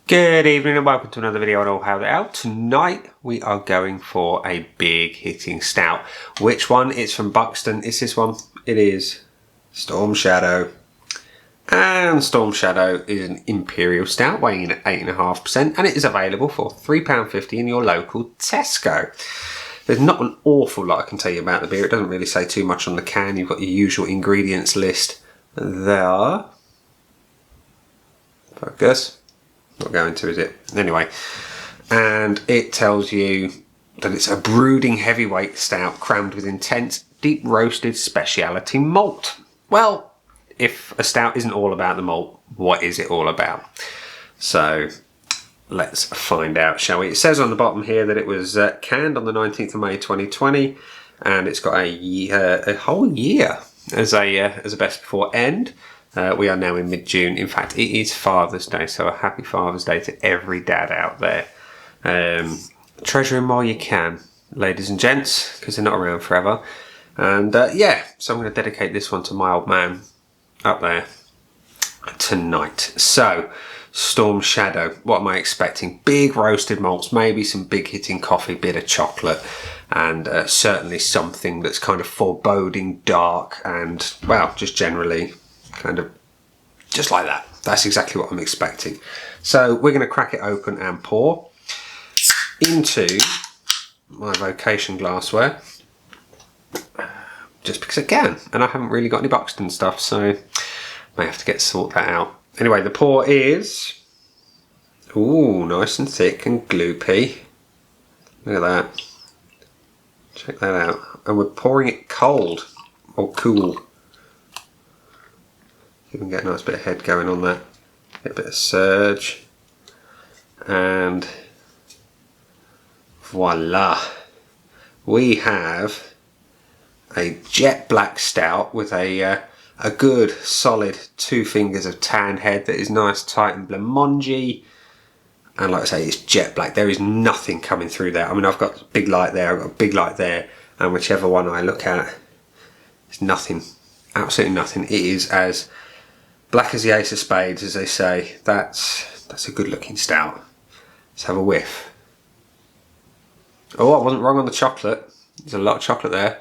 Good evening and welcome to another video on All How They Out. Tonight we are going for a big hitting stout. Which one? It's from Buxton. It's this one. It is Storm Shadow. And Storm Shadow is an Imperial Stout weighing in at 8.5% and it is available for £3.50 in your local Tesco. There's not an awful lot I can tell you about the beer. It doesn't really say too much on the can. You've got your usual ingredients list there. Focus. Not going to, is it? Anyway, and it tells you that it's a brooding heavyweight stout crammed with intense, deep roasted speciality malt. Well, if a stout isn't all about the malt, what is it all about? So let's find out, shall we? It says on the bottom here that it was canned on the 19th of May 2020, and it's got a whole year as a best before end. We are now in mid-June. In fact, it is Father's Day, so a happy Father's Day to every dad out there. Treasure him while you can, ladies and gents, because they're not around forever. And yeah, so I'm going to dedicate this one to my old man up there tonight. So, Storm Shadow, what am I expecting? Big roasted malts, maybe some big hitting coffee, bit of chocolate, and certainly something that's kind of foreboding, dark, and, well, just generally kind of just like that. That's exactly what I'm expecting. So we're going to crack it open and pour into my vocation glassware, just because I can, and I haven't really got any Buxton stuff, so I may have to sort that out. Anyway, the pour is nice and thick and gloopy. Look at that. Check that out. And we're pouring it cold or cool. You can get a nice bit of head going on that, get a bit of surge, and voila, we have a jet black stout with a good solid 2 fingers of tan head that is nice, tight and blancmangy, and like I say, it's jet black. There is nothing coming through there. I mean, I've got a big light there, I've got a big light there, and whichever one I look at, it's nothing, absolutely nothing. It is as black as the ace of spades, as they say. That's a good looking stout. Let's have a whiff. Oh, I wasn't wrong on the chocolate. There's a lot of chocolate there.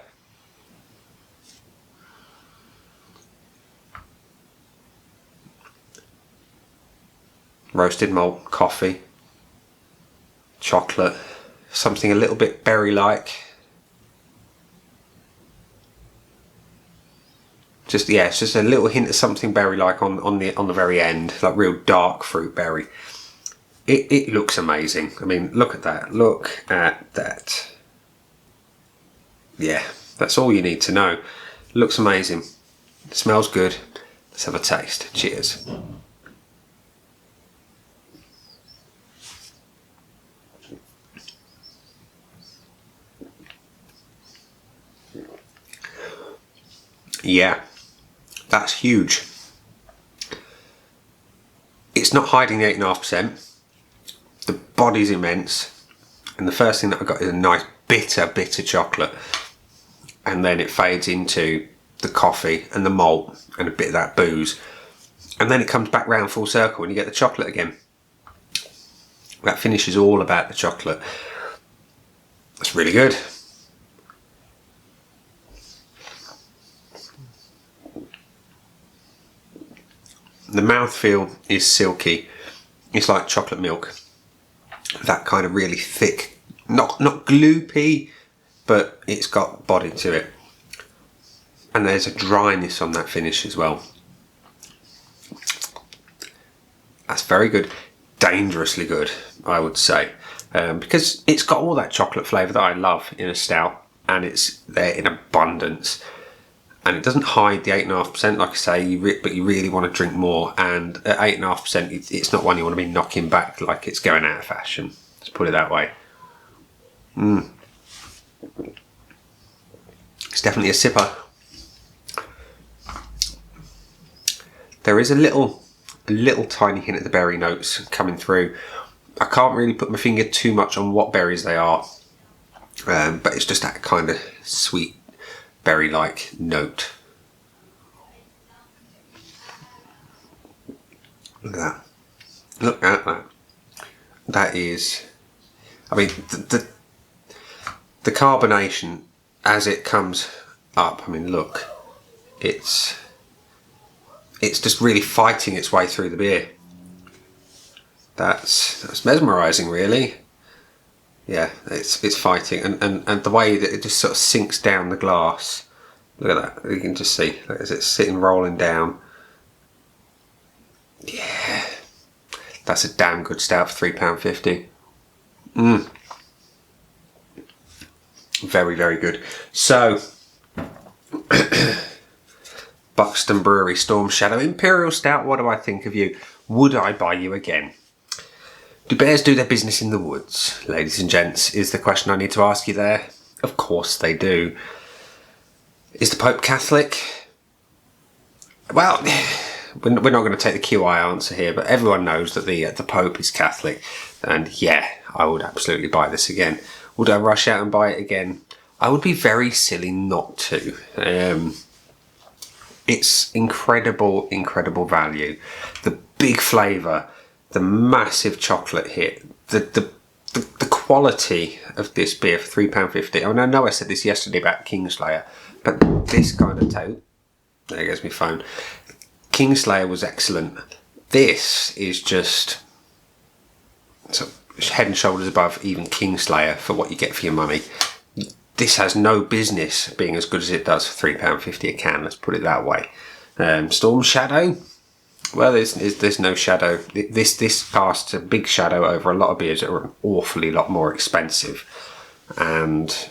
Roasted malt, coffee, chocolate, something a little bit berry-like. Just, yeah, it's just a little hint of something berry-like on the very end, like real dark fruit berry. It looks amazing. I mean, look at that. Look at that. Yeah, that's all you need to know. Looks amazing. It smells good. Let's have a taste. Cheers. Yeah. That's huge. It's not hiding the 8.5%. The body's immense. And the first thing that I got is a nice bitter chocolate. And then it fades into the coffee and the malt and a bit of that booze. And then it comes back round full circle and you get the chocolate again. That finish is all about the chocolate. That's really good. The mouthfeel is silky. It's like chocolate milk. That kind of really thick, not gloopy, but it's got body to it. And there's a dryness on that finish as well. That's very good. Dangerously good, I would say. Because it's got all that chocolate flavour that I love in a stout, and it's there in abundance. And it doesn't hide the 8.5%, like I say, but you really want to drink more. And at 8.5%, it's not one you want to be knocking back like it's going out of fashion. Let's put it that way. It's definitely a sipper. There is a little tiny hint of the berry notes coming through. I can't really put my finger too much on what berries they are, but it's just that kind of sweet berry-like note. Look at that. Look at that. That is, I mean, the carbonation as it comes up, I mean, look, it's just really fighting its way through the beer. That's mesmerising, really. Yeah, it's fighting, and the way that it just sort of sinks down the glass. Look at that. You can just see as it's sitting rolling down. Yeah, that's a damn good stout for £3.50. Very, very good. So, Buxton Brewery Storm Shadow Imperial Stout. What do I think of you? Would I buy you again? Do bears do their business in the woods, ladies and gents, is the question I need to ask you there. Of course they do. Is the Pope Catholic? Well, we're not going to take the QI answer here, but everyone knows that the Pope is Catholic. And yeah, I would absolutely buy this again. Would I rush out and buy it again? I would be very silly not to. It's incredible, incredible value. The big flavour, the massive chocolate hit, the quality of this beer for £3.50. I mean, I know I said this yesterday about Kingslayer, but this kind of tote, there goes my phone. Kingslayer was excellent. This is just so head and shoulders above even Kingslayer for what you get for your money. This has no business being as good as it does for £3.50 a can, let's put it that way. Storm Shadow, well, there's no shadow. This casts a big shadow over a lot of beers that are an awfully lot more expensive. And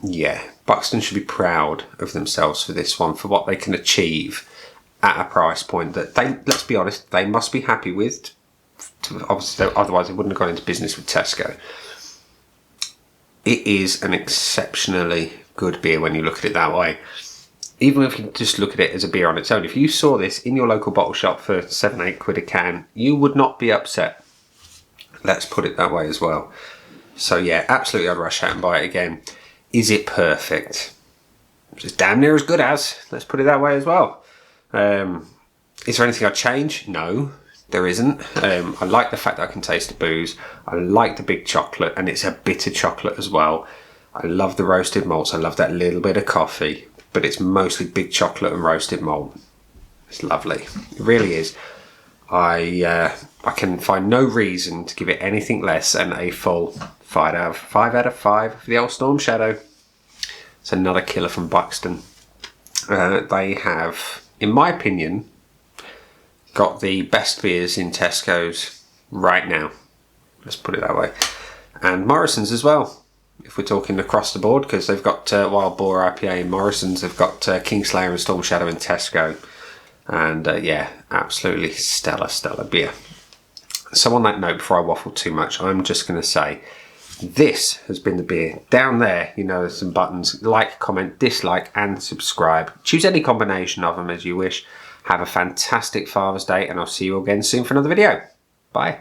yeah, Buxton should be proud of themselves for this one, for what they can achieve at a price point that they, let's be honest, they must be happy with. Obviously, otherwise they wouldn't have gone into business with Tesco. It is an exceptionally good beer when you look at it that way. Even if you just look at it as a beer on its own, if you saw this in your local bottle shop for 7-8 quid a can, you would not be upset. Let's put it that way as well. So yeah, absolutely I'd rush out and buy it again. Is it perfect? It's damn near as good as, let's put it that way as well. Is there anything I'd change? No, there isn't. I like the fact that I can taste the booze. I like the big chocolate, and it's a bitter chocolate as well. I love the roasted malts. I love that little bit of coffee, but it's mostly big chocolate and roasted malt. It's lovely. It really is. I can find no reason to give it anything less than a full 5 out of 5 for the old Storm Shadow. It's another killer from Buxton. They have, in my opinion, got the best beers in Tesco's right now. Let's put it that way. And Morrison's as well, if we're talking across the board, because they've got Wild Boar IPA in Morrison's, they've got Kingslayer and Storm Shadow in Tesco. And yeah, absolutely stellar beer. So on that note, before I waffle too much, I'm just going to say, this has been the beer. Down there, you know, there's some buttons: like, comment, dislike, and subscribe. Choose any combination of them as you wish. Have a fantastic Father's Day, and I'll see you again soon for another video. Bye.